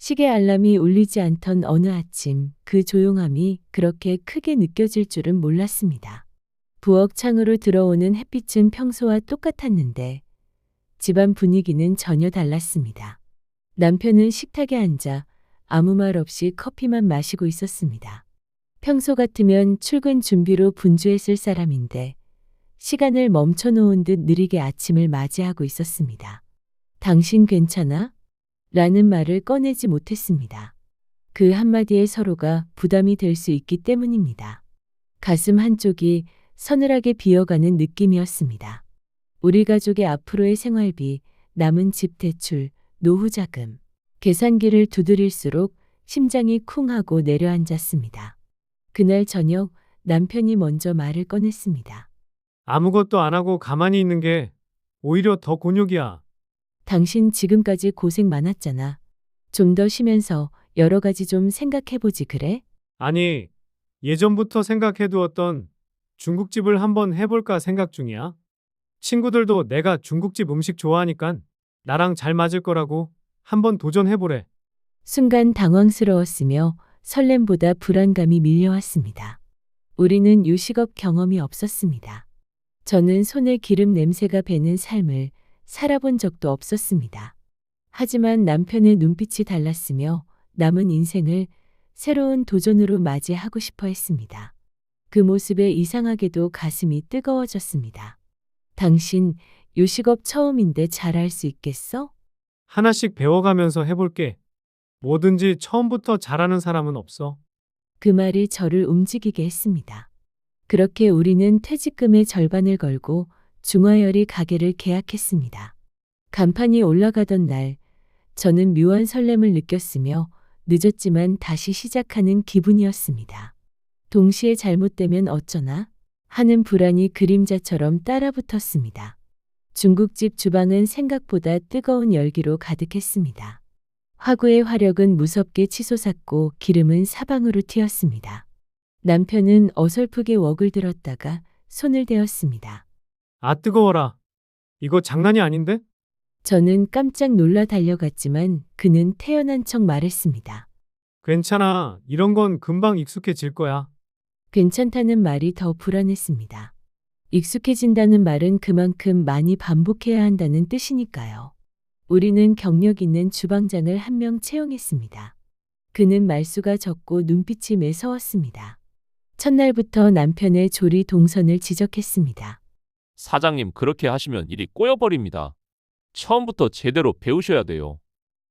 시계 알람이 울리지 않던 어느 아침 그 조용함이 그렇게 크게 느껴질 줄은 몰랐습니다. 부엌 창으로 들어오는 햇빛은 평소와 똑같았는데 집안 분위기는 전혀 달랐습니다. 남편은 식탁에 앉아 아무 말 없이 커피만 마시고 있었습니다. 평소 같으면 출근 준비로 분주했을 사람인데 시간을 멈춰놓은 듯 느리게 아침을 맞이하고 있었습니다. 당신 괜찮아? 라는 말을 꺼내지 못했습니다. 그 한마디에 서로가 부담이 될 수 있기 때문입니다. 가슴 한쪽이 서늘하게 비어가는 느낌이었습니다. 우리 가족의 앞으로의 생활비, 남은 집 대출, 노후 자금, 계산기를 두드릴수록 심장이 쿵 하고 내려앉았습니다. 그날 저녁 남편이 먼저 말을 꺼냈습니다. 아무것도 안 하고 가만히 있는 게 오히려 더 곤욕이야. 당신 지금까지 고생 많았잖아. 좀 더 쉬면서 여러 가지 좀 생각해보지 그래? 아니, 예전부터 생각해두었던 중국집을 한번 해볼까 생각 중이야. 친구들도 내가 중국집 음식 좋아하니까 나랑 잘 맞을 거라고 한번 도전해보래. 순간 당황스러웠으며 설렘보다 불안감이 밀려왔습니다. 우리는 요식업 경험이 없었습니다. 저는 손에 기름 냄새가 배는 삶을 살아본 적도 없었습니다. 하지만 남편의 눈빛이 달랐으며 남은 인생을 새로운 도전으로 맞이하고 싶어 했습니다. 그 모습에 이상하게도 가슴이 뜨거워졌습니다. 당신 요식업 처음인데 잘할 수 있겠어? 하나씩 배워가면서 해볼게. 뭐든지 처음부터 잘하는 사람은 없어. 그 말이 저를 움직이게 했습니다. 그렇게 우리는 퇴직금의 절반을 걸고 중화요리 가게를 계약했습니다. 간판이 올라가던 날, 저는 묘한 설렘을 느꼈으며 늦었지만 다시 시작하는 기분이었습니다. 동시에 잘못되면 어쩌나 하는 불안이 그림자처럼 따라붙었습니다. 중국집 주방은 생각보다 뜨거운 열기로 가득했습니다. 화구의 화력은 무섭게 치솟았고 기름은 사방으로 튀었습니다. 남편은 어설프게 웍을 들었다가 손을 대었습니다. 아, 뜨거워라. 이거 장난이 아닌데? 저는 깜짝 놀라 달려갔지만 그는 태연한 척 말했습니다. 괜찮아. 이런 건 금방 익숙해질 거야. 괜찮다는 말이 더 불안했습니다. 익숙해진다는 말은 그만큼 많이 반복해야 한다는 뜻이니까요. 우리는 경력 있는 주방장을 한 명 채용했습니다. 그는 말수가 적고 눈빛이 매서웠습니다. 첫날부터 남편의 조리 동선을 지적했습니다. 사장님, 그렇게 하시면 일이 꼬여버립니다. 처음부터 제대로 배우셔야 돼요.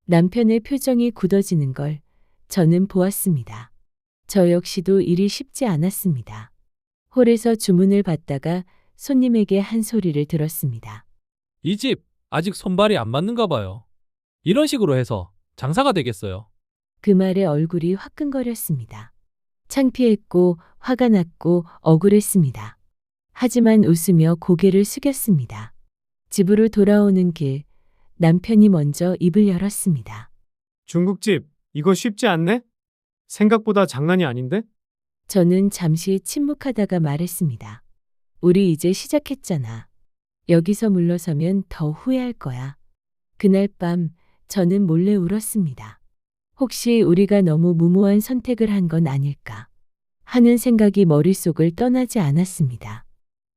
남편의 표정이 굳어지는 걸 저는 보았습니다. 저 역시도 일이 쉽지 않았습니다. 홀에서 주문을 받다가 손님에게 한 소리를 들었습니다. 이 집 아직 손발이 안 맞는가 봐요. 이런 식으로 해서 장사가 되겠어요. 그 말에 얼굴이 화끈거렸습니다. 창피했고 화가 났고 억울했습니다. 하지만 웃으며 고개를 숙였습니다. 집으로 돌아오는 길, 남편이 먼저 입을 열었습니다. 중국집, 이거 쉽지 않네? 생각보다 장난이 아닌데? 저는 잠시 침묵하다가 말했습니다. 우리 이제 시작했잖아. 여기서 물러서면 더 후회할 거야. 그날 밤 저는 몰래 울었습니다. 혹시 우리가 너무 무모한 선택을 한 건 아닐까 하는 생각이 머릿속을 떠나지 않았습니다.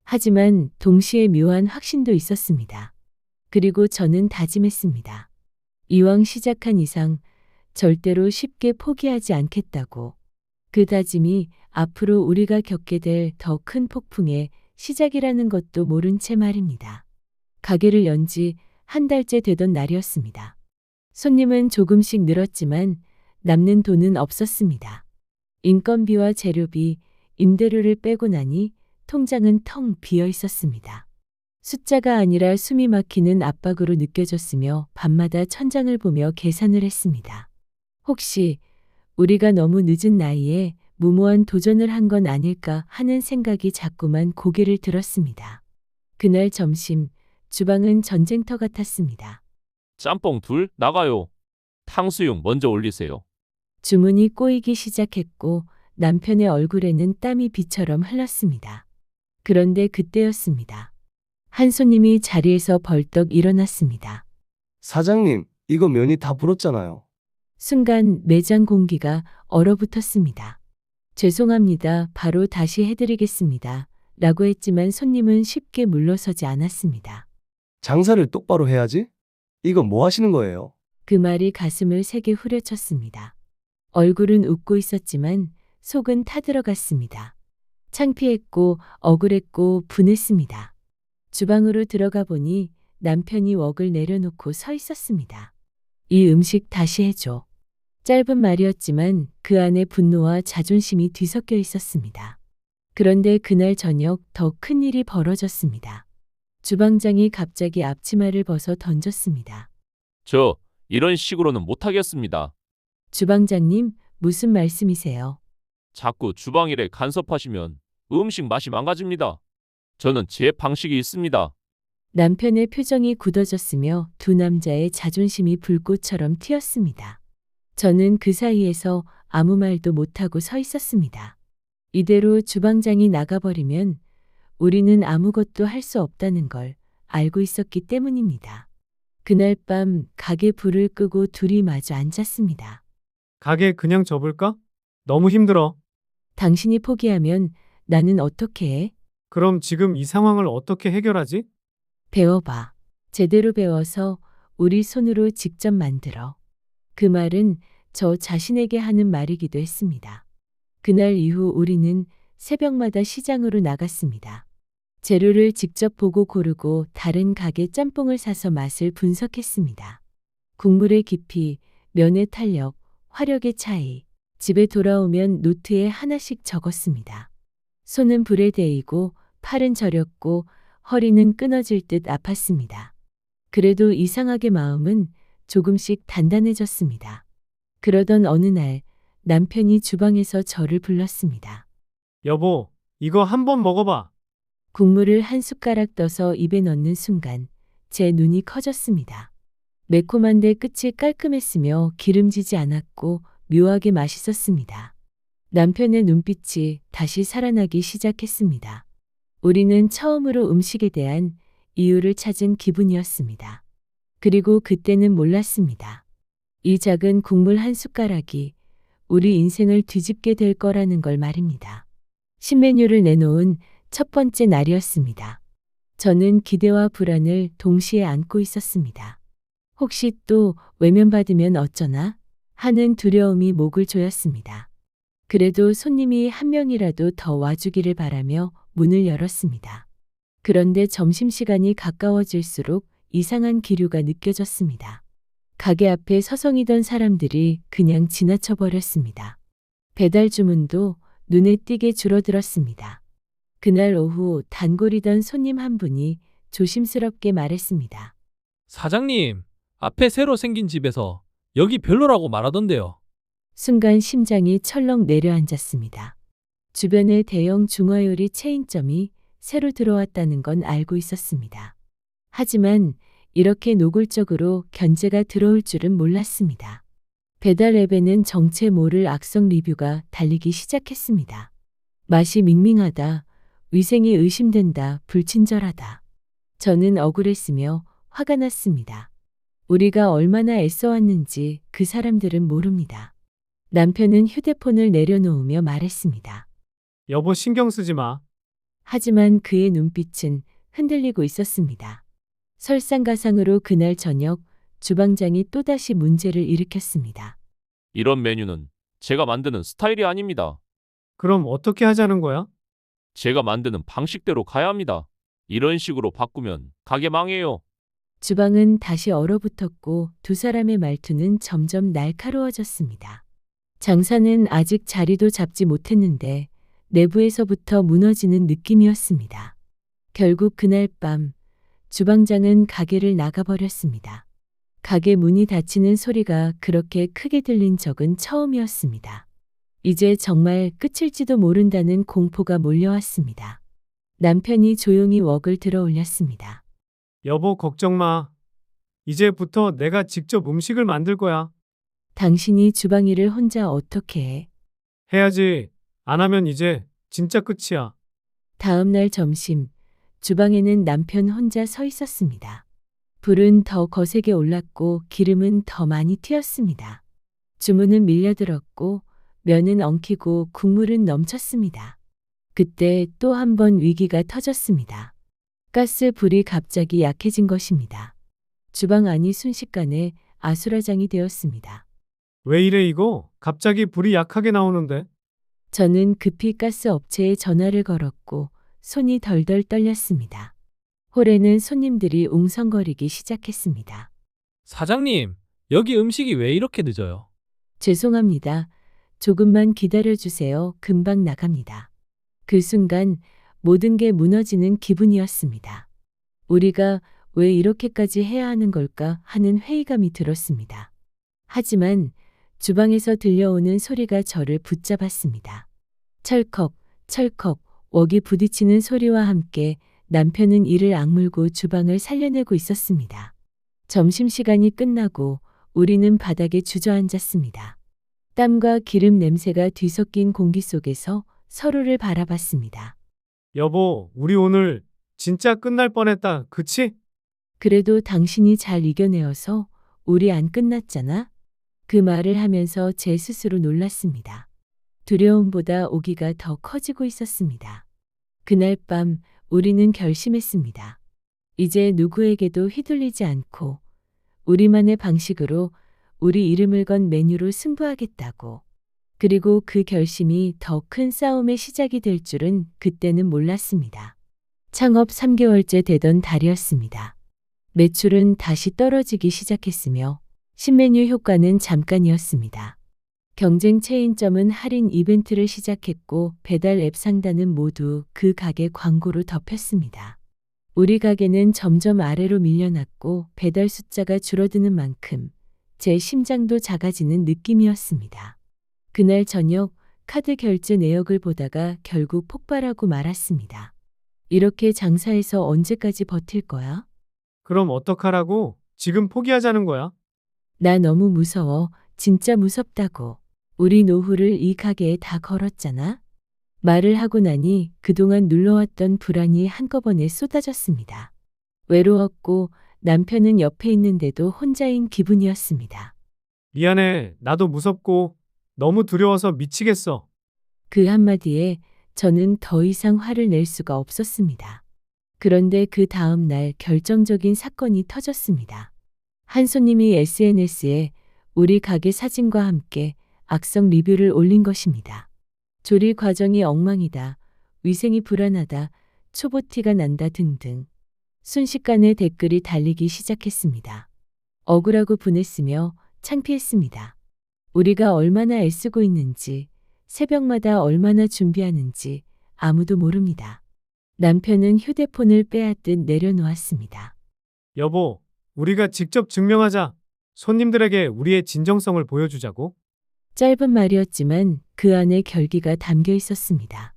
하지만 동시에 묘한 확신도 있었습니다. 그리고 저는 다짐했습니다. 이왕 시작한 이상 절대로 쉽게 포기하지 않겠다고. 그 다짐이 앞으로 우리가 겪게 될 더 큰 폭풍의 시작이라는 것도 모른 채 말입니다. 가게를 연 지 한 달째 되던 날이었습니다. 손님은 조금씩 늘었지만 남는 돈은 없었습니다. 인건비와 재료비, 임대료를 빼고 나니 통장은 텅 비어 있었습니다. 숫자가 아니라 숨이 막히는 압박으로 느껴졌으며 밤마다 천장을 보며 계산을 했습니다. 혹시 우리가 너무 늦은 나이에 무모한 도전을 한 건 아닐까 하는 생각이 자꾸만 고개를 들었습니다. 그날 점심, 주방은 전쟁터 같았습니다. 짬뽕 둘 나가요. 탕수육 먼저 올리세요. 주문이 꼬이기 시작했고 남편의 얼굴에는 땀이 비처럼 흘렀습니다. 그런데 그때였습니다. 한 손님이 자리에서 벌떡 일어났습니다. 사장님, 이거 면이 다 불었잖아요. 순간 매장 공기가 얼어붙었습니다. 죄송합니다. 바로 다시 해드리겠습니다. 라고 했지만 손님은 쉽게 물러서지 않았습니다. 장사를 똑바로 해야지? 이거 뭐 하시는 거예요? 그 말이 가슴을 세게 후려쳤습니다. 얼굴은 웃고 있었지만 속은 타들어갔습니다. 창피했고 억울했고 분했습니다. 주방으로 들어가 보니 남편이 웍을 내려놓고 서 있었습니다. 이 음식 다시 해줘. 짧은 말이었지만 그 안에 분노와 자존심이 뒤섞여 있었습니다. 그런데 그날 저녁 더 큰 일이 벌어졌습니다. 주방장이 갑자기 앞치마를 벗어 던졌습니다. 저 이런 식으로는 못하겠습니다. 주방장님, 무슨 말씀이세요? 자꾸 주방 일에 간섭하시면 음식 맛이 망가집니다. 저는 제 방식이 있습니다. 남편의 표정이 굳어졌으며 두 남자의 자존심이 불꽃처럼 튀었습니다. 저는 그 사이에서 아무 말도 못하고 서 있었습니다. 이대로 주방장이 나가버리면 우리는 아무것도 할 수 없다는 걸 알고 있었기 때문입니다. 그날 밤 가게 불을 끄고 둘이 마주 앉았습니다. 가게 그냥 접을까? 너무 힘들어. 당신이 포기하면 나는 어떻게 해? 그럼 지금 이 상황을 어떻게 해결하지? 배워봐. 제대로 배워서 우리 손으로 직접 만들어. 그 말은 저 자신에게 하는 말이기도 했습니다. 그날 이후 우리는 새벽마다 시장으로 나갔습니다. 재료를 직접 보고 고르고 다른 가게 짬뽕을 사서 맛을 분석했습니다. 국물의 깊이, 면의 탄력, 화력의 차이. 집에 돌아오면 노트에 하나씩 적었습니다. 손은 불에 데이고 팔은 저렸고 허리는 끊어질 듯 아팠습니다. 그래도 이상하게 마음은 조금씩 단단해졌습니다. 그러던 어느 날 남편이 주방에서 저를 불렀습니다. 여보, 이거 한번 먹어봐. 국물을 한 숟가락 떠서 입에 넣는 순간 제 눈이 커졌습니다. 매콤한데 끝이 깔끔했으며 기름지지 않았고 묘하게 맛있었습니다. 남편의 눈빛이 다시 살아나기 시작했습니다. 우리는 처음으로 음식에 대한 이유를 찾은 기분이었습니다. 그리고 그때는 몰랐습니다. 이 작은 국물 한 숟가락이 우리 인생을 뒤집게 될 거라는 걸 말입니다. 신메뉴를 내놓은 첫 번째 날이었습니다. 저는 기대와 불안을 동시에 안고 있었습니다. 혹시 또 외면받으면 어쩌나 하는 두려움이 목을 조였습니다. 그래도 손님이 한 명이라도 더 와주기를 바라며 문을 열었습니다. 그런데 점심시간이 가까워질수록 이상한 기류가 느껴졌습니다. 가게 앞에 서성이던 사람들이 그냥 지나쳐 버렸습니다. 배달 주문도 눈에 띄게 줄어들었습니다. 그날 오후 단골이던 손님 한 분이 조심스럽게 말했습니다. 사장님, 앞에 새로 생긴 집에서 여기 별로라고 말하던데요. 순간 심장이 철렁 내려앉았습니다. 주변에 대형 중화요리 체인점이 새로 들어왔다는 건 알고 있었습니다. 하지만 이렇게 노골적으로 견제가 들어올 줄은 몰랐습니다. 배달 앱에는 정체 모를 악성 리뷰가 달리기 시작했습니다. 맛이 밍밍하다, 위생이 의심된다, 불친절하다. 저는 억울했으며 화가 났습니다. 우리가 얼마나 애써왔는지 그 사람들은 모릅니다. 남편은 휴대폰을 내려놓으며 말했습니다. 여보 신경 쓰지 마. 하지만 그의 눈빛은 흔들리고 있었습니다. 설상가상으로 그날 저녁 주방장이 또다시 문제를 일으켰습니다. 이런 메뉴는 제가 만드는 스타일이 아닙니다. 그럼 어떻게 하자는 거야? 제가 만드는 방식대로 가야 합니다. 이런 식으로 바꾸면 가게 망해요. 주방은 다시 얼어붙었고 두 사람의 말투는 점점 날카로워졌습니다. 장사는 아직 자리도 잡지 못했는데 내부에서부터 무너지는 느낌이었습니다. 결국 그날 밤 주방장은 가게를 나가버렸습니다. 가게 문이 닫히는 소리가 그렇게 크게 들린 적은 처음이었습니다. 이제 정말 끝일지도 모른다는 공포가 몰려왔습니다. 남편이 조용히 웍을 들어 올렸습니다. 여보 걱정 마. 이제부터 내가 직접 음식을 만들 거야. 당신이 주방 일을 혼자 어떻게 해? 해야지. 안 하면 이제 진짜 끝이야. 다음 날 점심, 주방에는 남편 혼자 서 있었습니다. 불은 더 거세게 올랐고 기름은 더 많이 튀었습니다. 주문은 밀려들었고 면은 엉키고 국물은 넘쳤습니다. 그때 또 한 번 위기가 터졌습니다. 가스 불이 갑자기 약해진 것입니다. 주방 안이 순식간에 아수라장이 되었습니다. 왜 이래 이거? 갑자기 불이 약하게 나오는데? 저는 급히 가스 업체에 전화를 걸었고 손이 덜덜 떨렸습니다. 홀에는 손님들이 웅성거리기 시작했습니다. 사장님, 여기 음식이 왜 이렇게 늦어요? 죄송합니다. 조금만 기다려주세요. 금방 나갑니다. 그 순간 모든 게 무너지는 기분이었습니다. 우리가 왜 이렇게까지 해야 하는 걸까 하는 회의감이 들었습니다. 하지만 주방에서 들려오는 소리가 저를 붙잡았습니다. 철컥, 철컥, 웍이 부딪히는 소리와 함께 남편은 이를 악물고 주방을 살려내고 있었습니다. 점심시간이 끝나고 우리는 바닥에 주저앉았습니다. 땀과 기름 냄새가 뒤섞인 공기 속에서 서로를 바라봤습니다. 여보, 우리 오늘 진짜 끝날 뻔했다. 그치? 그래도 당신이 잘 이겨내어서 우리 안 끝났잖아? 그 말을 하면서 제 스스로 놀랐습니다. 두려움보다 오기가 더 커지고 있었습니다. 그날 밤 우리는 결심했습니다. 이제 누구에게도 휘둘리지 않고 우리만의 방식으로 우리 이름을 건 메뉴로 승부하겠다고. 그리고 그 결심이 더 큰 싸움의 시작이 될 줄은 그때는 몰랐습니다. 창업 3개월째 되던 달이었습니다. 매출은 다시 떨어지기 시작했으며 신메뉴 효과는 잠깐이었습니다. 경쟁 체인점은 할인 이벤트를 시작했고 배달 앱 상단은 모두 그 가게 광고로 덮였습니다. 우리 가게는 점점 아래로 밀려났고 배달 숫자가 줄어드는 만큼 제 심장도 작아지는 느낌이었습니다. 그날 저녁 카드 결제 내역을 보다가 결국 폭발하고 말았습니다. 이렇게 장사해서 언제까지 버틸 거야? 그럼 어떡하라고? 지금 포기하자는 거야? 나 너무 무서워. 진짜 무섭다고. 우리 노후를 이 가게에 다 걸었잖아. 말을 하고 나니 그동안 눌러왔던 불안이 한꺼번에 쏟아졌습니다. 외로웠고 남편은 옆에 있는데도 혼자인 기분이었습니다. 미안해. 나도 무섭고 너무 두려워서 미치겠어. 그 한마디에 저는 더 이상 화를 낼 수가 없었습니다. 그런데 그 다음 날 결정적인 사건이 터졌습니다. 한 손님이 SNS에 우리 가게 사진과 함께 악성 리뷰를 올린 것입니다. 조리 과정이 엉망이다, 위생이 불안하다, 초보티가 난다 등등. 순식간에 댓글이 달리기 시작했습니다. 억울하고 분했으며 창피했습니다. 우리가 얼마나 애쓰고 있는지, 새벽마다 얼마나 준비하는지 아무도 모릅니다. 남편은 휴대폰을 빼앗듯 내려놓았습니다. 여보, 우리가 직접 증명하자. 손님들에게 우리의 진정성을 보여주자고. 짧은 말이었지만 그 안에 결기가 담겨 있었습니다.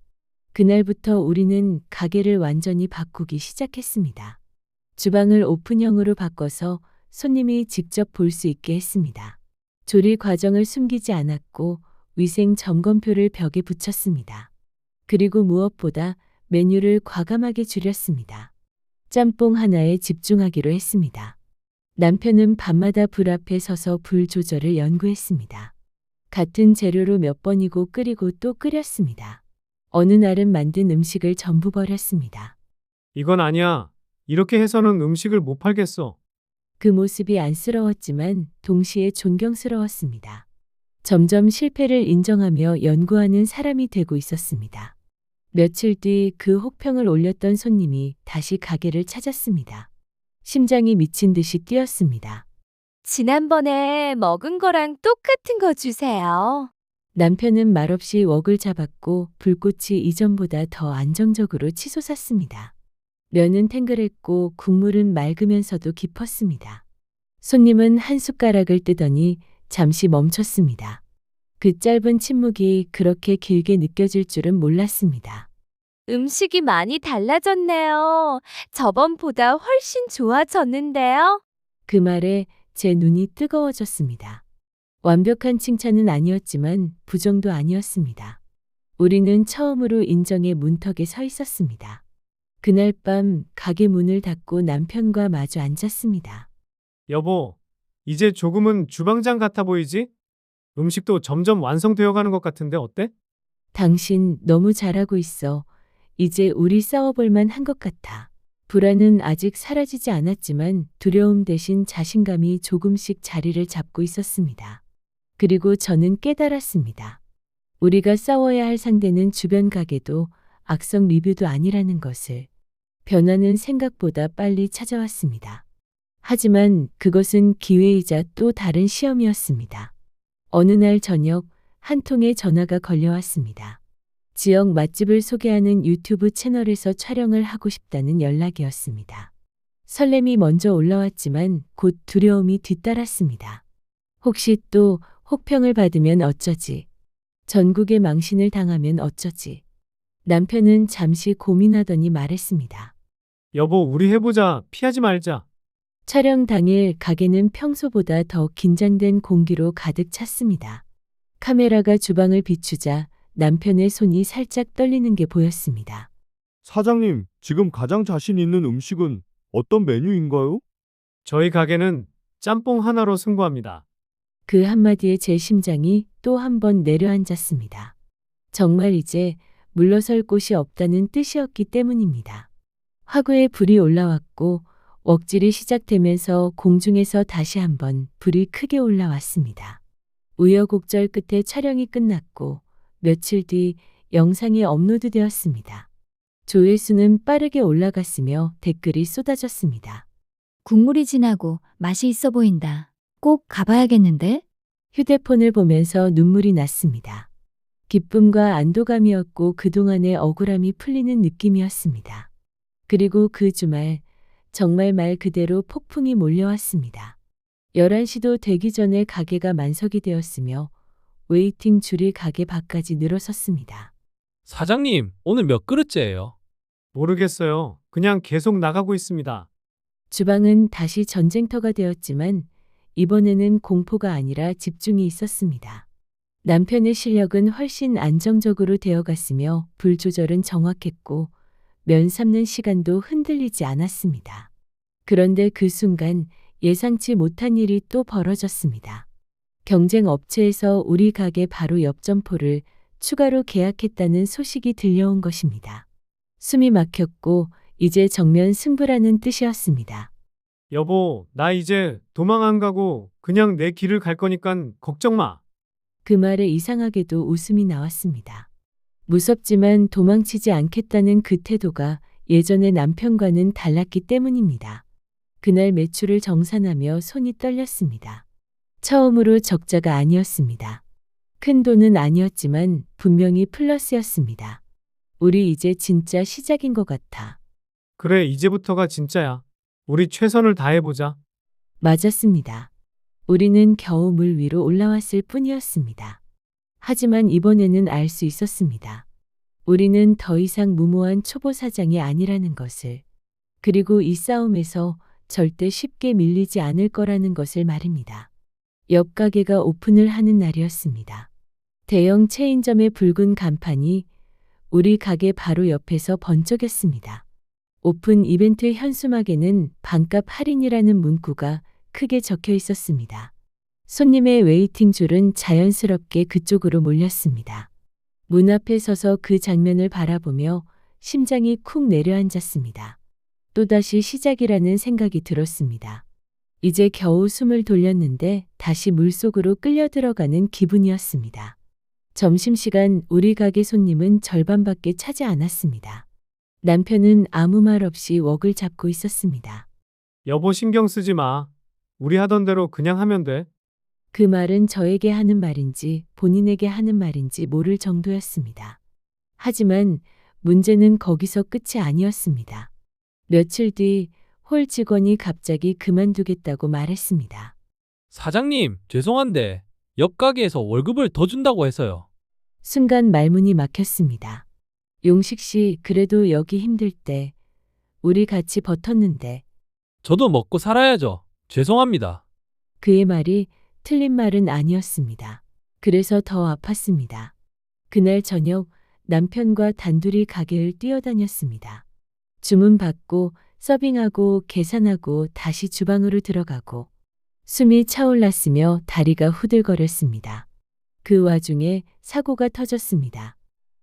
그날부터 우리는 가게를 완전히 바꾸기 시작했습니다. 주방을 오픈형으로 바꿔서 손님이 직접 볼 수 있게 했습니다. 조리 과정을 숨기지 않았고 위생 점검표를 벽에 붙였습니다. 그리고 무엇보다 메뉴를 과감하게 줄였습니다. 짬뽕 하나에 집중하기로 했습니다. 남편은 밤마다 불 앞에 서서 불 조절을 연구했습니다. 같은 재료로 몇 번이고 끓이고 또 끓였습니다. 어느 날은 만든 음식을 전부 버렸습니다. 이건 아니야. 이렇게 해서는 음식을 못 팔겠어. 그 모습이 안쓰러웠지만 동시에 존경스러웠습니다. 점점 실패를 인정하며 연구하는 사람이 되고 있었습니다. 며칠 뒤 그 혹평을 올렸던 손님이 다시 가게를 찾았습니다. 심장이 미친 듯이 뛰었습니다. 지난번에 먹은 거랑 똑같은 거 주세요. 남편은 말없이 웍을 잡았고 불꽃이 이전보다 더 안정적으로 치솟았습니다. 면은 탱글했고 국물은 맑으면서도 깊었습니다. 손님은 한 숟가락을 뜨더니 잠시 멈췄습니다. 그 짧은 침묵이 그렇게 길게 느껴질 줄은 몰랐습니다. 음식이 많이 달라졌네요. 저번보다 훨씬 좋아졌는데요. 그 말에 제 눈이 뜨거워졌습니다. 완벽한 칭찬은 아니었지만 부정도 아니었습니다. 우리는 처음으로 인정의 문턱에 서 있었습니다. 그날 밤 가게 문을 닫고 남편과 마주 앉았습니다. 여보, 이제 조금은 주방장 같아 보이지? 음식도 점점 완성되어 가는 것 같은데 어때? 당신 너무 잘하고 있어. 이제 우리 싸워볼만 한 것 같아. 불안은 아직 사라지지 않았지만 두려움 대신 자신감이 조금씩 자리를 잡고 있었습니다. 그리고 저는 깨달았습니다. 우리가 싸워야 할 상대는 주변 가게도 악성 리뷰도 아니라는 것을. 변화는 생각보다 빨리 찾아왔습니다. 하지만 그것은 기회이자 또 다른 시험이었습니다. 어느 날 저녁 한 통의 전화가 걸려왔습니다. 지역 맛집을 소개하는 유튜브 채널에서 촬영을 하고 싶다는 연락이었습니다. 설렘이 먼저 올라왔지만 곧 두려움이 뒤따랐습니다. 혹시 또 혹평을 받으면 어쩌지? 전국에 망신을 당하면 어쩌지? 남편은 잠시 고민하더니 말했습니다. 여보, 우리 해보자. 피하지 말자. 촬영 당일 가게는 평소보다 더 긴장된 공기로 가득 찼습니다. 카메라가 주방을 비추자 남편의 손이 살짝 떨리는 게 보였습니다. 사장님, 지금 가장 자신 있는 음식은 어떤 메뉴인가요? 저희 가게는 짬뽕 하나로 승부합니다. 그 한마디에 제 심장이 또 한 번 내려앉았습니다. 정말 이제 물러설 곳이 없다는 뜻이었기 때문입니다. 화구에 불이 올라왔고 웍질이 시작되면서 공중에서 다시 한번 불이 크게 올라왔습니다. 우여곡절 끝에 촬영이 끝났고 며칠 뒤 영상이 업로드되었습니다. 조회수는 빠르게 올라갔으며 댓글이 쏟아졌습니다. 국물이 진하고 맛이 있어 보인다. 꼭 가봐야겠는데? 휴대폰을 보면서 눈물이 났습니다. 기쁨과 안도감이었고 그동안의 억울함이 풀리는 느낌이었습니다. 그리고 그 주말 정말 말 그대로 폭풍이 몰려왔습니다. 11시도 되기 전에 가게가 만석이 되었으며 웨이팅 줄이 가게 밖까지 늘어섰습니다. 사장님, 오늘 몇 그릇째예요? 모르겠어요. 그냥 계속 나가고 있습니다. 주방은 다시 전쟁터가 되었지만 이번에는 공포가 아니라 집중이 있었습니다. 남편의 실력은 훨씬 안정적으로 되어갔으며 불 조절은 정확했고 면 삶는 시간도 흔들리지 않았습니다. 그런데 그 순간 예상치 못한 일이 또 벌어졌습니다. 경쟁 업체에서 우리 가게 바로 옆 점포를 추가로 계약했다는 소식이 들려온 것입니다. 숨이 막혔고 이제 정면 승부라는 뜻이었습니다. 여보, 나 이제 도망 안 가고 그냥 내 길을 갈 거니깐 걱정 마. 그 말에 이상하게도 웃음이 나왔습니다. 무섭지만 도망치지 않겠다는 그 태도가 예전의 남편과는 달랐기 때문입니다. 그날 매출을 정산하며 손이 떨렸습니다. 처음으로 적자가 아니었습니다. 큰 돈은 아니었지만 분명히 플러스였습니다. 우리 이제 진짜 시작인 것 같아. 그래, 이제부터가 진짜야. 우리 최선을 다해보자. 맞았습니다. 우리는 겨우 물 위로 올라왔을 뿐이었습니다. 하지만 이번에는 알 수 있었습니다. 우리는 더 이상 무모한 초보 사장이 아니라는 것을. 그리고 이 싸움에서 절대 쉽게 밀리지 않을 거라는 것을 말입니다. 옆 가게가 오픈을 하는 날이었습니다. 대형 체인점의 붉은 간판이 우리 가게 바로 옆에서 번쩍였습니다. 오픈 이벤트 현수막에는 반값 할인이라는 문구가 크게 적혀 있었습니다. 손님의 웨이팅 줄은 자연스럽게 그쪽으로 몰렸습니다. 문 앞에 서서 그 장면을 바라보며 심장이 쿵 내려앉았습니다. 또다시 시작이라는 생각이 들었습니다. 이제 겨우 숨을 돌렸는데 다시 물속으로 끌려 들어가는 기분이었습니다. 점심시간 우리 가게 손님은 절반밖에 차지 않았습니다. 남편은 아무 말 없이 웍을 잡고 있었습니다. 여보, 신경 쓰지 마. 우리 하던 대로 그냥 하면 돼. 그 말은 저에게 하는 말인지 본인에게 하는 말인지 모를 정도였습니다. 하지만 문제는 거기서 끝이 아니었습니다. 며칠 뒤 홀 직원이 갑자기 그만두겠다고 말했습니다. 사장님, 죄송한데 옆 가게에서 월급을 더 준다고 해서요. 순간 말문이 막혔습니다. 용식 씨, 그래도 여기 힘들 때 우리 같이 버텼는데. 저도 먹고 살아야죠. 죄송합니다. 그의 말이 틀린 말은 아니었습니다. 그래서 더 아팠습니다. 그날 저녁 남편과 단둘이 가게를 뛰어다녔습니다. 주문 받고 서빙하고 계산하고 다시 주방으로 들어가고 숨이 차올랐으며 다리가 후들거렸습니다. 그 와중에 사고가 터졌습니다.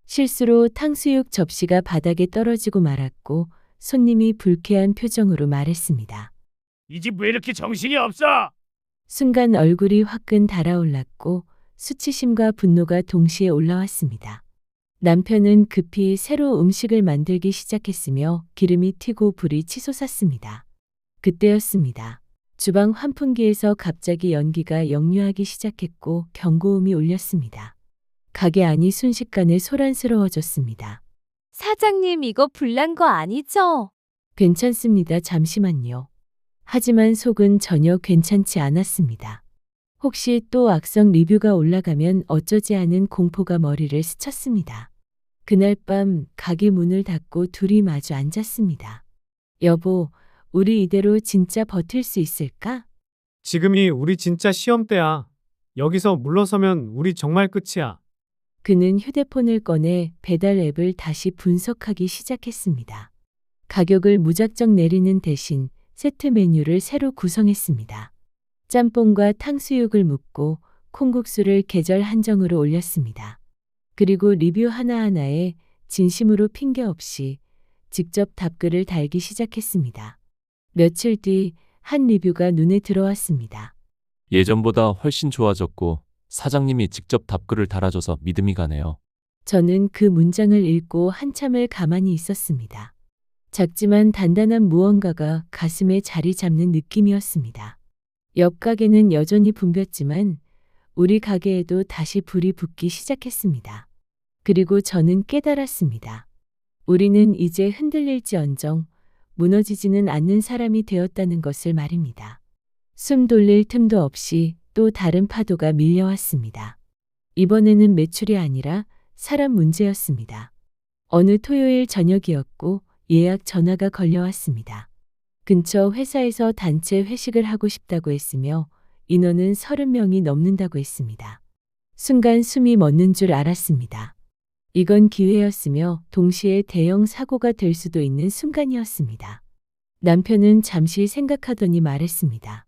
실수로 탕수육 접시가 바닥에 떨어지고 말았고 손님이 불쾌한 표정으로 말했습니다. 이 집 왜 이렇게 정신이 없어? 순간 얼굴이 화끈 달아올랐고 수치심과 분노가 동시에 올라왔습니다. 남편은 급히 새로 음식을 만들기 시작했으며 기름이 튀고 불이 치솟았습니다. 그때였습니다. 주방 환풍기에서 갑자기 연기가 역류하기 시작했고 경고음이 울렸습니다. 가게 안이 순식간에 소란스러워졌습니다. 사장님, 이거 불난 거 아니죠? 괜찮습니다. 잠시만요. 하지만 속은 전혀 괜찮지 않았습니다. 혹시 또 악성 리뷰가 올라가면 어쩌지 하는 공포가 머리를 스쳤습니다. 그날 밤 가게 문을 닫고 둘이 마주 앉았습니다. 여보, 우리 이대로 진짜 버틸 수 있을까? 지금이 우리 진짜 시험 때야. 여기서 물러서면 우리 정말 끝이야. 그는 휴대폰을 꺼내 배달 앱을 다시 분석하기 시작했습니다. 가격을 무작정 내리는 대신 세트 메뉴를 새로 구성했습니다. 짬뽕과 탕수육을 묻고 콩국수를 계절 한정으로 올렸습니다. 그리고 리뷰 하나하나에 진심으로 핑계 없이 직접 답글을 달기 시작했습니다. 며칠 뒤 한 리뷰가 눈에 들어왔습니다. 예전보다 훨씬 좋아졌고 사장님이 직접 답글을 달아줘서 믿음이 가네요. 저는 그 문장을 읽고 한참을 가만히 있었습니다. 작지만 단단한 무언가가 가슴에 자리 잡는 느낌이었습니다. 옆 가게는 여전히 붐볐지만 우리 가게에도 다시 불이 붙기 시작했습니다. 그리고 저는 깨달았습니다. 우리는 이제 흔들릴지언정 무너지지는 않는 사람이 되었다는 것을 말입니다. 숨 돌릴 틈도 없이 또 다른 파도가 밀려왔습니다. 이번에는 매출이 아니라 사람 문제였습니다. 어느 토요일 저녁이었고 예약 전화가 걸려왔습니다. 근처 회사에서 단체 회식을 하고 싶다고 했으며 인원은 30명이 넘는다고 했습니다. 순간 숨이 멎는 줄 알았습니다. 이건 기회였으며 동시에 대형 사고가 될 수도 있는 순간이었습니다. 남편은 잠시 생각하더니 말했습니다.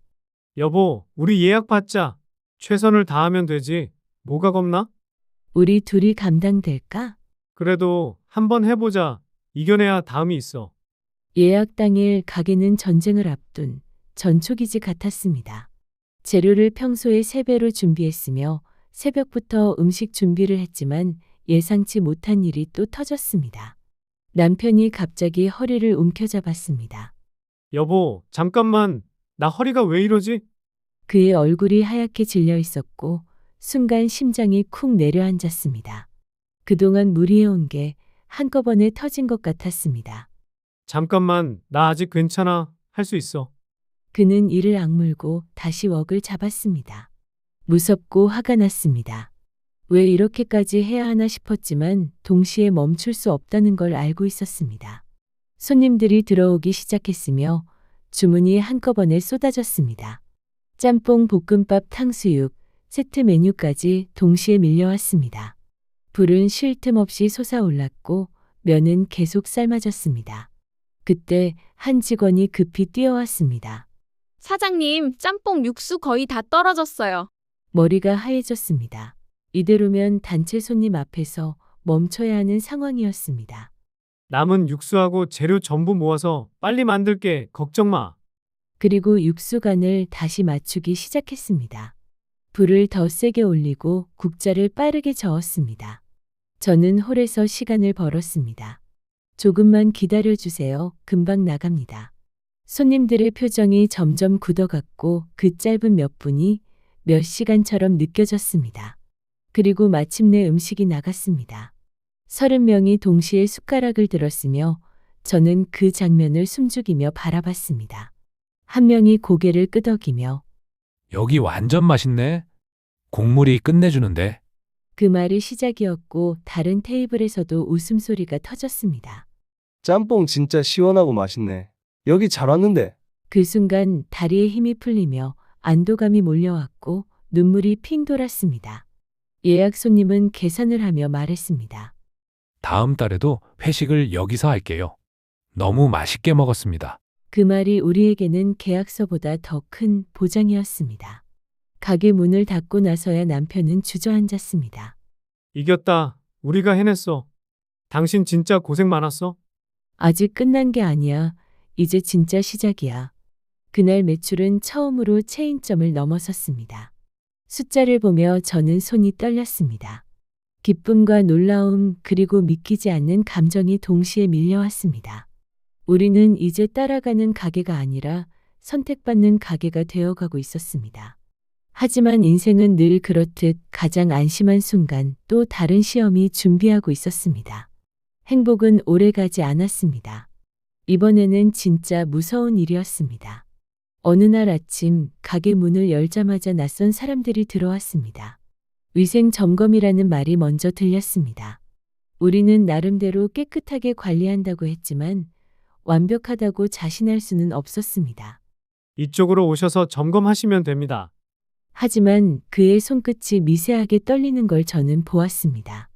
여보, 우리 예약 받자. 최선을 다하면 되지. 뭐가 겁나? 우리 둘이 감당될까? 그래도 한번 해보자. 이겨내야 다음이 있어. 예약 당일 가게는 전쟁을 앞둔 전초기지 같았습니다. 재료를 평소의 3배로 준비했으며 새벽부터 음식 준비를 했지만 예상치 못한 일이 또 터졌습니다. 남편이 갑자기 허리를 움켜잡았습니다. 여보, 잠깐만. 나 허리가 왜 이러지? 그의 얼굴이 하얗게 질려 있었고 순간 심장이 쿵 내려앉았습니다. 그동안 무리해온 게 한꺼번에 터진 것 같았습니다. 잠깐만, 나 아직 괜찮아. 할 수 있어. 그는 이를 악물고 다시 웍을 잡았습니다. 무섭고 화가 났습니다. 왜 이렇게까지 해야 하나 싶었지만 동시에 멈출 수 없다는 걸 알고 있었습니다. 손님들이 들어오기 시작했으며 주문이 한꺼번에 쏟아졌습니다. 짬뽕, 볶음밥, 탕수육, 세트 메뉴까지 동시에 밀려왔습니다. 불은 쉴 틈 없이 솟아올랐고 면은 계속 삶아졌습니다. 그때 한 직원이 급히 뛰어왔습니다. 사장님, 짬뽕 육수 거의 다 떨어졌어요. 머리가 하얘졌습니다. 이대로면 단체 손님 앞에서 멈춰야 하는 상황이었습니다. 남은 육수하고 재료 전부 모아서 빨리 만들게. 걱정 마. 그리고 육수간을 다시 맞추기 시작했습니다. 불을 더 세게 올리고 국자를 빠르게 저었습니다. 저는 홀에서 시간을 벌었습니다. 조금만 기다려주세요. 금방 나갑니다. 손님들의 표정이 점점 굳어갔고 그 짧은 몇 분이 몇 시간처럼 느껴졌습니다. 그리고 마침내 음식이 나갔습니다. 30명이 동시에 숟가락을 들었으며 저는 그 장면을 숨죽이며 바라봤습니다. 한 명이 고개를 끄덕이며 여기 완전 맛있네. 국물이 끝내주는데. 그 말이 시작이었고 다른 테이블에서도 웃음소리가 터졌습니다. 짬뽕 진짜 시원하고 맛있네. 여기 잘 왔는데. 그 순간 다리에 힘이 풀리며 안도감이 몰려왔고 눈물이 핑 돌았습니다. 예약 손님은 계산을 하며 말했습니다. 다음 달에도 회식을 여기서 할게요. 너무 맛있게 먹었습니다. 그 말이 우리에게는 계약서보다 더 큰 보장이었습니다. 가게 문을 닫고 나서야 남편은 주저앉았습니다. 이겼다. 우리가 해냈어. 당신 진짜 고생 많았어. 아직 끝난 게 아니야. 이제 진짜 시작이야. 그날 매출은 처음으로 체인점을 넘어섰습니다. 숫자를 보며 저는 손이 떨렸습니다. 기쁨과 놀라움 그리고 믿기지 않는 감정이 동시에 밀려왔습니다. 우리는 이제 따라가는 가게가 아니라 선택받는 가게가 되어가고 있었습니다. 하지만 인생은 늘 그렇듯 가장 안심한 순간 또 다른 시험이 준비하고 있었습니다. 행복은 오래가지 않았습니다. 이번에는 진짜 무서운 일이었습니다. 어느 날 아침 가게 문을 열자마자 낯선 사람들이 들어왔습니다. 위생 점검이라는 말이 먼저 들렸습니다. 우리는 나름대로 깨끗하게 관리한다고 했지만 완벽하다고 자신할 수는 없었습니다. 이쪽으로 오셔서 점검하시면 됩니다. 하지만 그의 손끝이 미세하게 떨리는 걸 저는 보았습니다.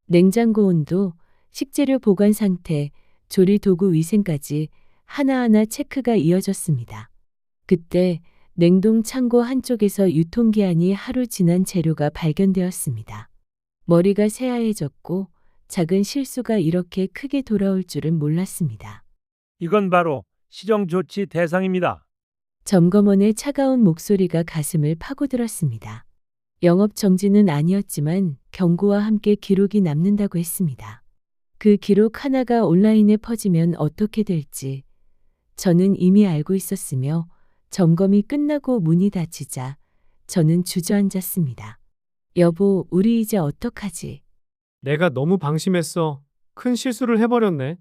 냉장고 온도, 식재료 보관 상태, 조리 도구 위생까지 하나하나 체크가 이어졌습니다. 그때 냉동 창고 한쪽에서 유통기한이 하루 지난 재료가 발견되었습니다. 머리가 새하얘졌고 작은 실수가 이렇게 크게 돌아올 줄은 몰랐습니다. 이건 바로 시정 조치 대상입니다. 점검원의 차가운 목소리가 가슴을 파고들었습니다. 영업 정지는 아니었지만 경고와 함께 기록이 남는다고 했습니다. 그 기록 하나가 온라인에 퍼지면 어떻게 될지 저는 이미 알고 있었으며 점검이 끝나고 문이 닫히자 저는 주저앉았습니다. 여보, 우리 이제 어떡하지? 내가 너무 방심했어. 큰 실수를 해버렸네.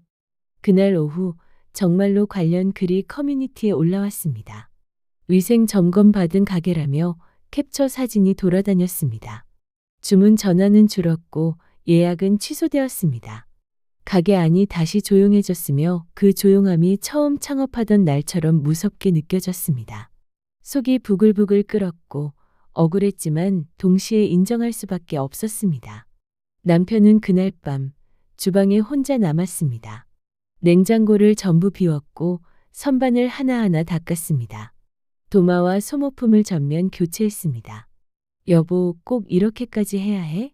그날 오후 정말로 관련 글이 커뮤니티에 올라왔습니다. 위생 점검 받은 가게라며 캡처 사진이 돌아다녔습니다. 주문 전화는 줄었고 예약은 취소되었습니다. 가게 안이 다시 조용해졌으며 그 조용함이 처음 창업하던 날처럼 무섭게 느껴졌습니다. 속이 부글부글 끓었고 억울했지만 동시에 인정할 수밖에 없었습니다. 남편은 그날 밤 주방에 혼자 남았습니다. 냉장고를 전부 비웠고 선반을 하나하나 닦았습니다. 도마와 소모품을 전면 교체했습니다. 여보, 꼭 이렇게까지 해야 해?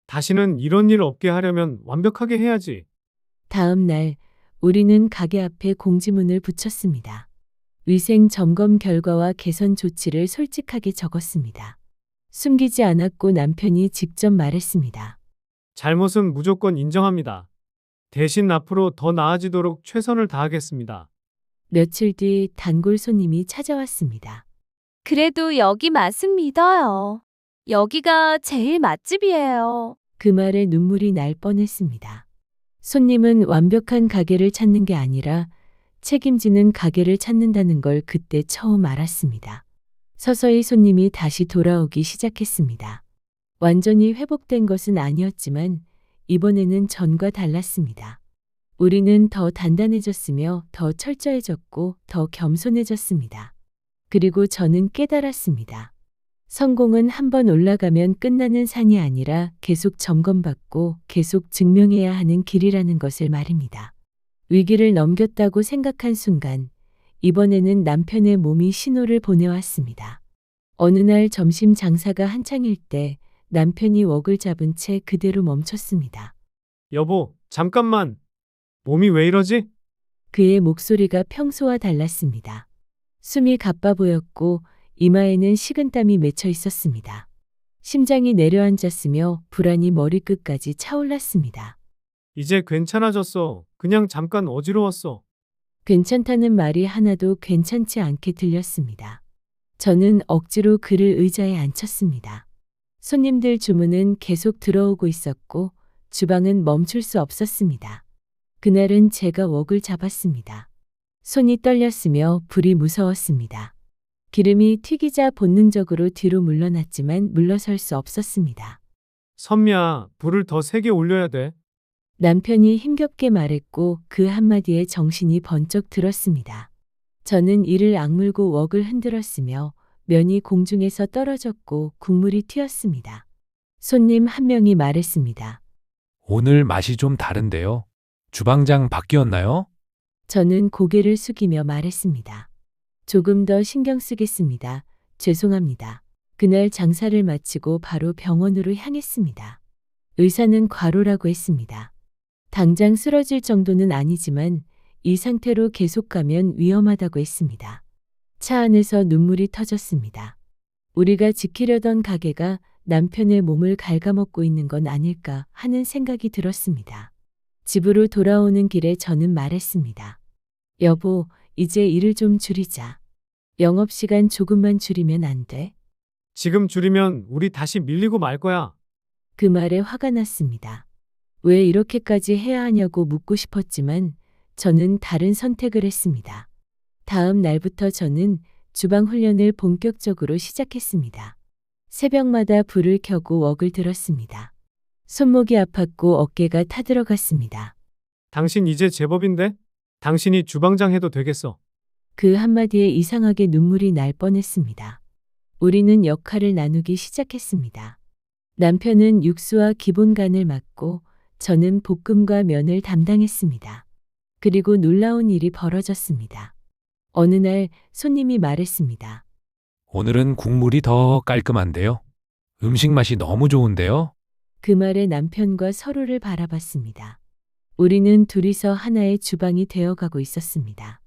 다시는 이런 일 없게 하려면 완벽하게 해야지. 다음 날 우리는 가게 앞에 공지문을 붙였습니다. 위생 점검 결과와 개선 조치를 솔직하게 적었습니다. 숨기지 않았고 남편이 직접 말했습니다. 잘못은 무조건 인정합니다. 대신 앞으로 더 나아지도록 최선을 다하겠습니다. 며칠 뒤 단골 손님이 찾아왔습니다. 그래도 여기 맛은 믿어요. 여기가 제일 맛집이에요. 그 말에 눈물이 날 뻔했습니다. 손님은 완벽한 가게를 찾는 게 아니라 책임지는 가게를 찾는다는 걸 그때 처음 알았습니다. 서서히 손님이 다시 돌아오기 시작했습니다. 완전히 회복된 것은 아니었지만 이번에는 전과 달랐습니다. 우리는 더 단단해졌으며 더 철저해졌고 더 겸손해졌습니다. 그리고 저는 깨달았습니다. 성공은 한번 올라가면 끝나는 산이 아니라 계속 점검받고 계속 증명해야 하는 길이라는 것을 말입니다. 위기를 넘겼다고 생각한 순간 이번에는 남편의 몸이 신호를 보내왔습니다. 어느 날 점심 장사가 한창일 때 남편이 웍을 잡은 채 그대로 멈췄습니다. 여보, 잠깐만. 몸이 왜 이러지? 그의 목소리가 평소와 달랐습니다. 숨이 가빠 보였고 이마에는 식은땀이 맺혀 있었습니다. 심장이 내려앉았으며 불안이 머리끝까지 차올랐습니다. 이제 괜찮아졌어. 그냥 잠깐 어지러웠어. 괜찮다는 말이 하나도 괜찮지 않게 들렸습니다. 저는 억지로 그를 의자에 앉혔습니다. 손님들 주문은 계속 들어오고 있었고 주방은 멈출 수 없었습니다. 그날은 제가 웍을 잡았습니다. 손이 떨렸으며 불이 무서웠습니다. 기름이 튀기자 본능적으로 뒤로 물러났지만 물러설 수 없었습니다. 선미야, 불을 더 세게 올려야 돼. 남편이 힘겹게 말했고 그 한마디에 정신이 번쩍 들었습니다. 저는 이를 악물고 웍을 흔들었으며 면이 공중에서 떨어졌고 국물이 튀었습니다. 손님 한 명이 말했습니다. 오늘 맛이 좀 다른데요. 주방장 바뀌었나요? 저는 고개를 숙이며 말했습니다. 조금 더 신경 쓰겠습니다. 죄송합니다. 그날 장사를 마치고 바로 병원으로 향했습니다. 의사는 과로라고 했습니다. 당장 쓰러질 정도는 아니지만 이 상태로 계속 가면 위험하다고 했습니다. 차 안에서 눈물이 터졌습니다. 우리가 지키려던 가게가 남편의 몸을 갉아먹고 있는 건 아닐까 하는 생각이 들었습니다. 집으로 돌아오는 길에 저는 말했습니다. 여보, 이제 일을 좀 줄이자. 영업시간 조금만 줄이면 안 돼? 지금 줄이면 우리 다시 밀리고 말 거야. 그 말에 화가 났습니다. 왜 이렇게까지 해야 하냐고 묻고 싶었지만 저는 다른 선택을 했습니다. 다음 날부터 저는 주방 훈련을 본격적으로 시작했습니다. 새벽마다 불을 켜고 웍을 들었습니다. 손목이 아팠고 어깨가 타들어갔습니다. 당신 이제 제법인데? 당신이 주방장 해도 되겠어. 그 한마디에 이상하게 눈물이 날 뻔했습니다. 우리는 역할을 나누기 시작했습니다. 남편은 육수와 기본 간을 맡고 저는 볶음과 면을 담당했습니다. 그리고 놀라운 일이 벌어졌습니다. 어느 날 손님이 말했습니다. 오늘은 국물이 더 깔끔한데요. 음식 맛이 너무 좋은데요. 그 말에 남편과 서로를 바라봤습니다. 우리는 둘이서 하나의 주방이 되어가고 있었습니다.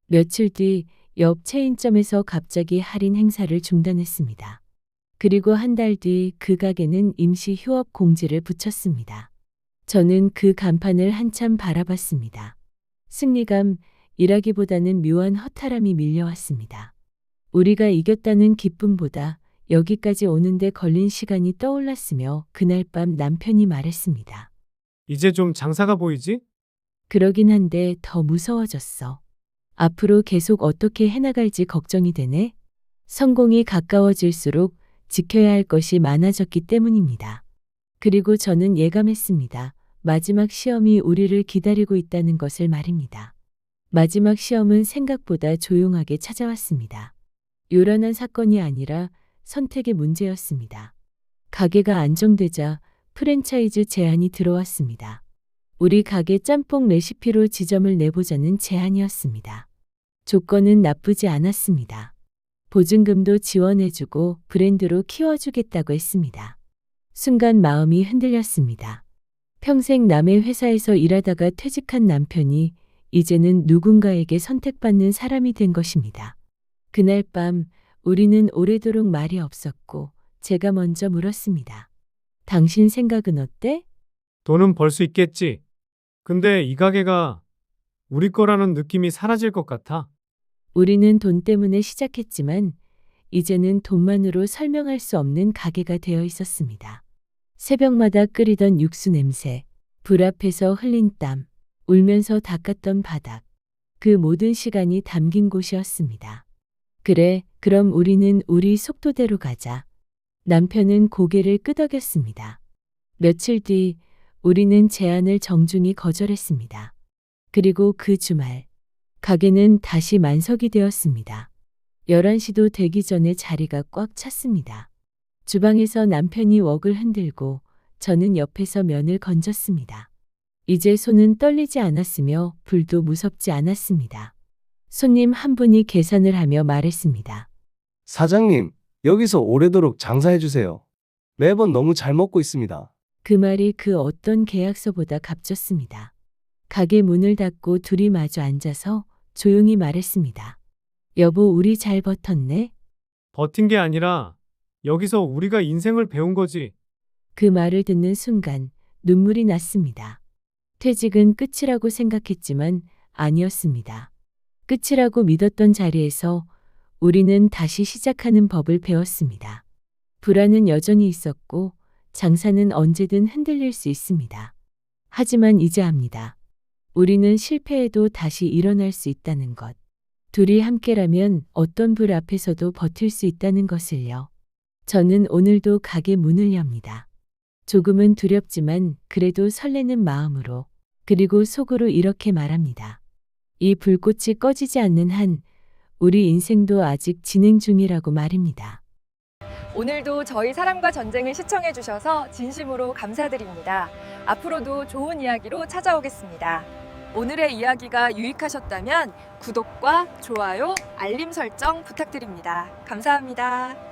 며칠 뒤 옆 체인점에서 갑자기 할인 행사를 중단했습니다. 그리고 한 달 뒤 그 가게는 임시 휴업 공지를 붙였습니다. 저는 그 간판을 한참 바라봤습니다. 승리감이라기보다는 묘한 허탈함이 밀려왔습니다. 우리가 이겼다는 기쁨보다 여기까지 오는데 걸린 시간이 떠올랐으며 그날 밤 남편이 말했습니다. 이제 좀 장사가 보이지? 그러긴 한데 더 무서워졌어. 앞으로 계속 어떻게 해나갈지 걱정이 되네. 성공이 가까워질수록 지켜야 할 것이 많아졌기 때문입니다. 그리고 저는 예감했습니다. 마지막 시험이 우리를 기다리고 있다는 것을 말입니다. 마지막 시험은 생각보다 조용하게 찾아왔습니다. 요란한 사건이 아니라 선택의 문제였습니다. 가게가 안정되자 프랜차이즈 제안이 들어왔습니다. 우리 가게 짬뽕 레시피로 지점을 내보자는 제안이었습니다. 조건은 나쁘지 않았습니다. 보증금도 지원해주고 브랜드로 키워주겠다고 했습니다. 순간 마음이 흔들렸습니다. 평생 남의 회사에서 일하다가 퇴직한 남편이 이제는 누군가에게 선택받는 사람이 된 것입니다. 그날 밤 우리는 오래도록 말이 없었고 제가 먼저 물었습니다. 당신 생각은 어때? 돈은 벌 수 있겠지. 근데 이 가게가 우리 거라는 느낌이 사라질 것 같아. 우리는 돈 때문에 시작했지만 이제는 돈만으로 설명할 수 없는 가게가 되어 있었습니다. 새벽마다 끓이던 육수 냄새, 불 앞에서 흘린 땀, 울면서 닦았던 바닥, 그 모든 시간이 담긴 곳이었습니다. 그래, 그럼 우리는 우리 속도대로 가자. 남편은 고개를 끄덕였습니다. 며칠 뒤 우리는 제안을 정중히 거절했습니다. 그리고 그 주말, 가게는 다시 만석이 되었습니다. 11시도 되기 전에 자리가 꽉 찼습니다. 주방에서 남편이 웍을 흔들고 저는 옆에서 면을 건졌습니다. 이제 손은 떨리지 않았으며 불도 무섭지 않았습니다. 손님 한 분이 계산을 하며 말했습니다. 사장님, 여기서 오래도록 장사해주세요. 매번 너무 잘 먹고 있습니다. 그 말이 그 어떤 계약서보다 값졌습니다. 가게 문을 닫고 둘이 마주 앉아서 조용히 말했습니다. 여보, 우리 잘 버텼네? 버틴 게 아니라 여기서 우리가 인생을 배운 거지. 그 말을 듣는 순간 눈물이 났습니다. 퇴직은 끝이라고 생각했지만 아니었습니다. 끝이라고 믿었던 자리에서 우리는 다시 시작하는 법을 배웠습니다. 불안은 여전히 있었고 장사는 언제든 흔들릴 수 있습니다. 하지만 이제 압니다. 우리는 실패해도 다시 일어날 수 있다는 것. 둘이 함께라면 어떤 불 앞에서도 버틸 수 있다는 것을요. 저는 오늘도 가게 문을 엽니다. 조금은 두렵지만 그래도 설레는 마음으로, 그리고 속으로 이렇게 말합니다. 이 불꽃이 꺼지지 않는 한 우리 인생도 아직 진행 중이라고 말입니다. 오늘도 저희 사랑과 전쟁을 시청해 주셔서 진심으로 감사드립니다. 앞으로도 좋은 이야기로 찾아오겠습니다. 오늘의 이야기가 유익하셨다면 구독과 좋아요, 알림 설정 부탁드립니다. 감사합니다.